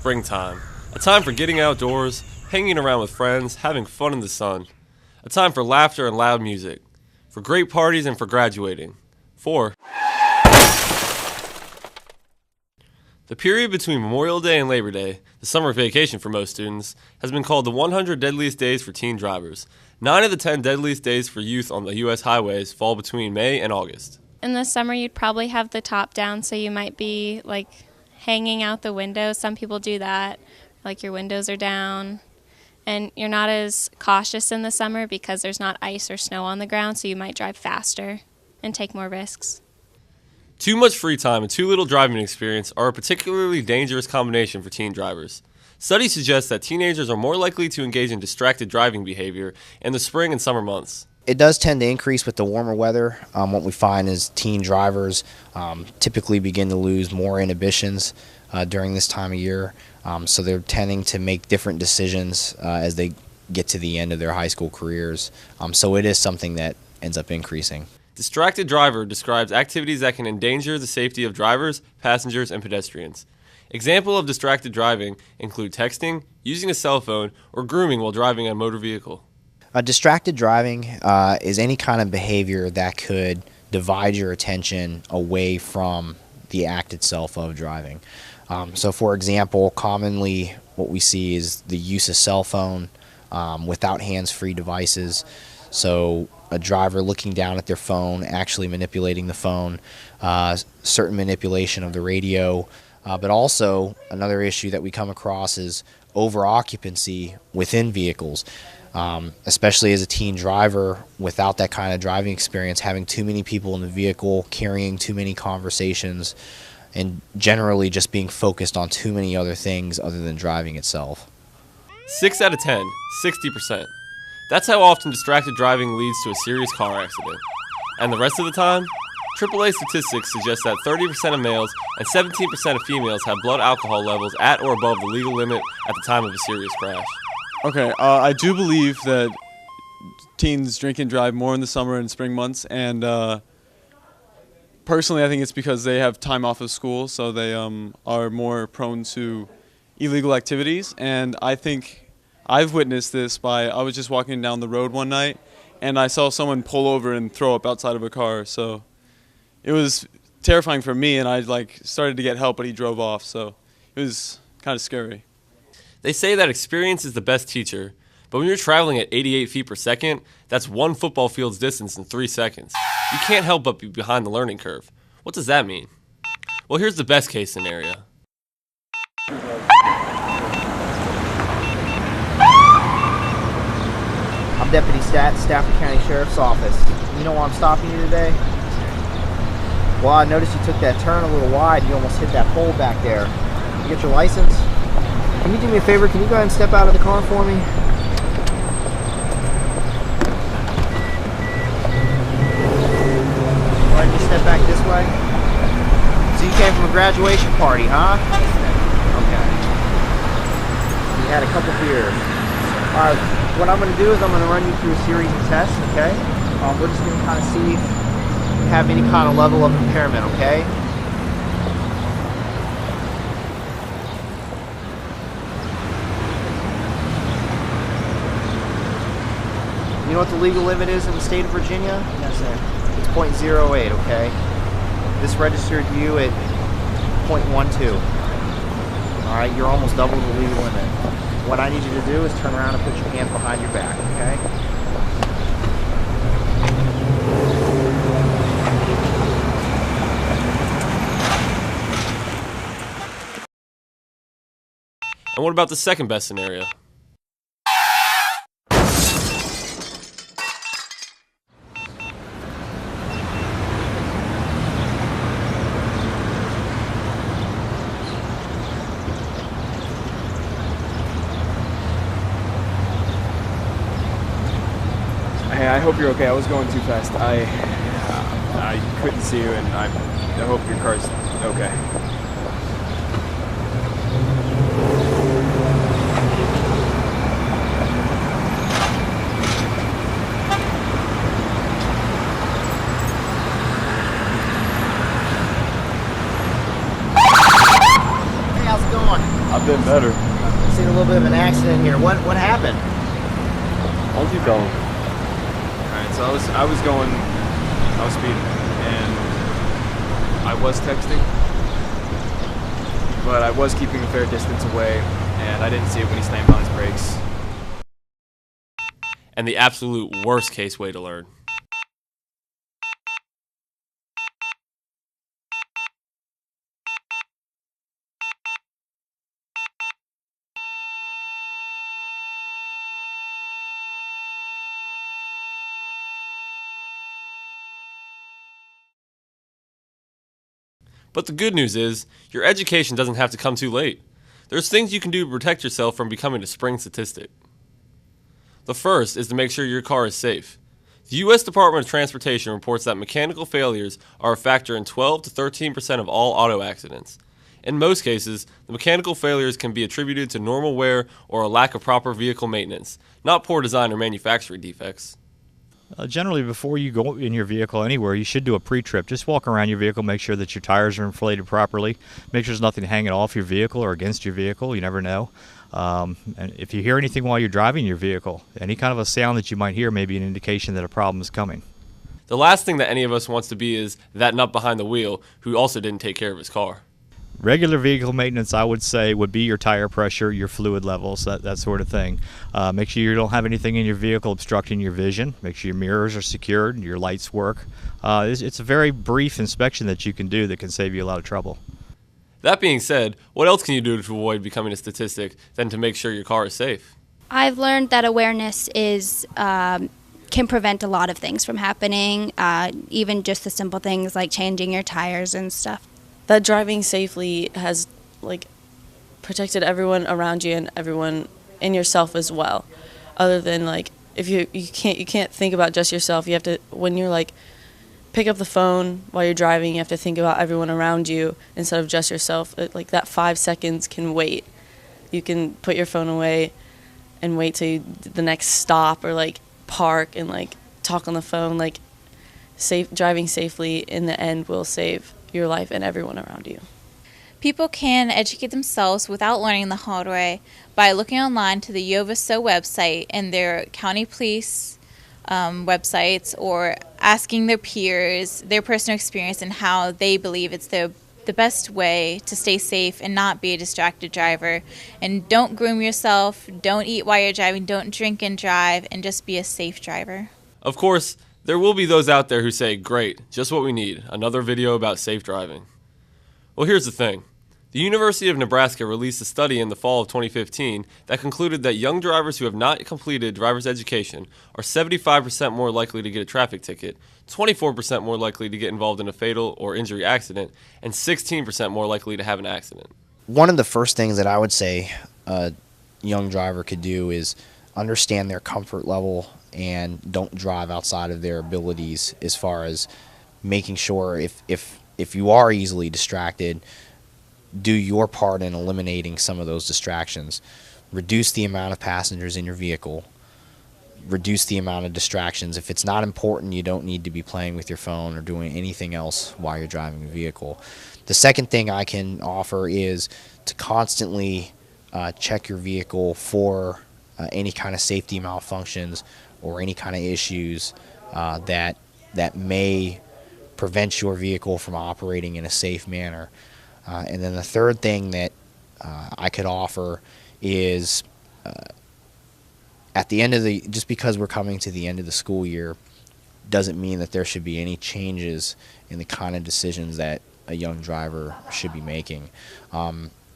springtime, a time for getting outdoors, hanging around with friends, having fun in the sun, a time for laughter and loud music, for great parties and for graduating. 4. The period between Memorial Day and Labor Day, the summer vacation for most students, has been called the 100 deadliest days for teen drivers. 9 of the 10 deadliest days for youth on the U.S. highways fall between May and August. In the summer, you'd probably have the top down, so you might be, hanging out the window. Some people do that, your windows are down. And you're not as cautious in the summer because there's not ice or snow on the ground, so you might drive faster and take more risks. Too much free time and too little driving experience are a particularly dangerous combination for teen drivers. Studies suggest that teenagers are more likely to engage in distracted driving behavior in the spring and summer months. It does tend to increase with the warmer weather. What we find is teen drivers typically begin to lose more inhibitions during this time of year. So they're tending to make different decisions as they get to the end of their high school careers. So it is something that ends up increasing. Distracted driver describes activities that can endanger the safety of drivers, passengers, and pedestrians. Examples of distracted driving include texting, using a cell phone, or grooming while driving a motor vehicle. Distracted driving is any kind of behavior that could divide your attention away from the act itself of driving. So for example, commonly what we see is the use of cell phone without hands-free devices. So a driver looking down at their phone, actually manipulating the phone, certain manipulation of the radio, but also another issue that we come across is over-occupancy within vehicles. Especially as a teen driver, without that kind of driving experience, having too many people in the vehicle, carrying too many conversations, and generally just being focused on too many other things other than driving itself. 6 out of 10, 60%. That's how often distracted driving leads to a serious car accident. And the rest of the time? AAA statistics suggest that 30% of males and 17% of females have blood alcohol levels at or above the legal limit at the time of a serious crash. Okay, I do believe that teens drink and drive more in the summer and spring months, and personally I think it's because they have time off of school, so they are more prone to illegal activities. And I think I've witnessed this I was just walking down the road one night, and I saw someone pull over and throw up outside of a car, so it was terrifying for me, and I started to get help, but he drove off, so it was kind of scary. They say that experience is the best teacher, but when you're traveling at 88 feet per second, that's one football field's distance in 3 seconds. You can't help but be behind the learning curve. What does that mean? Well, here's the best case scenario. I'm Deputy Stafford County Sheriff's Office. You know why I'm stopping you today? Well, I noticed you took that turn a little wide and you almost hit that pole back there. You get your license? Can you do me a favor? Can you go ahead and step out of the car for me? All right, you step back this way. So you came from a graduation party, huh? Okay. You had a couple beers. All right, what I'm going to do is I'm going to run you through a series of tests, okay? We're just going to kind of see if you have any kind of level of impairment, okay? You know what the legal limit is in the state of Virginia? Yes, sir. It's .08, okay? This registered you at .12. Alright, you're almost double the legal limit. What I need you to do is turn around and put your hand behind your back, okay? And what about the second best scenario? Hey, I hope you're okay. I was going too fast. I couldn't see you, and I hope your car's okay. I've been better. I've seen a little bit of an accident here. What happened? I'll keep going. All right, so I was speeding, and I was texting, but I was keeping a fair distance away, and I didn't see it when he slammed on his brakes. And the absolute worst case way to learn. But the good news is, your education doesn't have to come too late. There's things you can do to protect yourself from becoming a spring statistic. The first is to make sure your car is safe. The U.S. Department of Transportation reports that mechanical failures are a factor in 12 to 13% of all auto accidents. In most cases, the mechanical failures can be attributed to normal wear or a lack of proper vehicle maintenance, not poor design or manufacturing defects. Generally, before you go in your vehicle anywhere, you should do a pre-trip. Just walk around your vehicle, make sure that your tires are inflated properly, make sure there's nothing hanging off your vehicle or against your vehicle. You never know. And if you hear anything while you're driving your vehicle, any kind of a sound that you might hear may be an indication that a problem is coming. The last thing that any of us wants to be is that nut behind the wheel who also didn't take care of his car. Regular vehicle maintenance, I would say, would be your tire pressure, your fluid levels, that sort of thing. Make sure you don't have anything in your vehicle obstructing your vision. Make sure your mirrors are secured, your lights work. It's a very brief inspection that you can do that can save you a lot of trouble. That being said, what else can you do to avoid becoming a statistic than to make sure your car is safe? I've learned that awareness is can prevent a lot of things from happening, even just the simple things like changing your tires and stuff. That driving safely has protected everyone around you and everyone and yourself as well. Other than if you can't think about just yourself. You have to, when you're pick up the phone while you're driving, you have to think about everyone around you instead of just yourself. That 5 seconds can wait. You can put your phone away and wait till the next stop or park and talk on the phone. Driving safely in the end will save your life and everyone around you. People can educate themselves without learning the hard way by looking online to the YOVASO website and their county police websites, or asking their peers their personal experience and how they believe it's the best way to stay safe and not be a distracted driver. And don't groom yourself, don't eat while you're driving, don't drink and drive, and just be a safe driver. Of course, there will be those out there who say, great, just what we need, another video about safe driving. Well, here's the thing. The University of Nebraska released a study in the fall of 2015 that concluded that young drivers who have not completed driver's education are 75% more likely to get a traffic ticket, 24% more likely to get involved in a fatal or injury accident, and 16% more likely to have an accident. One of the first things that I would say a young driver could do is understand their comfort level and don't drive outside of their abilities, as far as making sure if you are easily distracted, do your part in eliminating some of those distractions. Reduce the amount of passengers in your vehicle. Reduce the amount of distractions. If it's not important, you don't need to be playing with your phone or doing anything else while you're driving the vehicle. The second thing I can offer is to constantly check your vehicle for any kind of safety malfunctions or any kind of issues that may prevent your vehicle from operating in a safe manner. And then the third thing that I could offer is at the end of just because we're coming to the end of the school year doesn't mean that there should be any changes in the kind of decisions that a young driver should be making.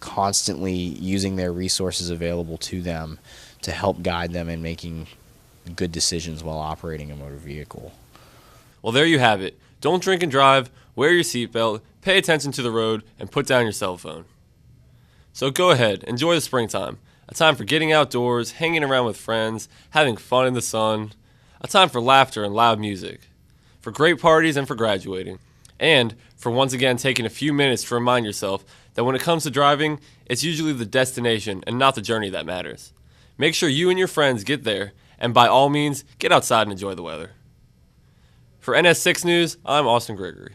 Constantly using their resources available to them to help guide them in making good decisions while operating a motor vehicle. Well, there you have it. Don't drink and drive, wear your seatbelt, pay attention to the road, and put down your cell phone. So go ahead, enjoy the springtime. A time for getting outdoors, hanging around with friends, having fun in the sun. A time for laughter and loud music. For great parties and for graduating. And for once again taking a few minutes to remind yourself that when it comes to driving, it's usually the destination and not the journey that matters. Make sure you and your friends get there, and by all means, get outside and enjoy the weather. For NS6 News, I'm Austin Gregory.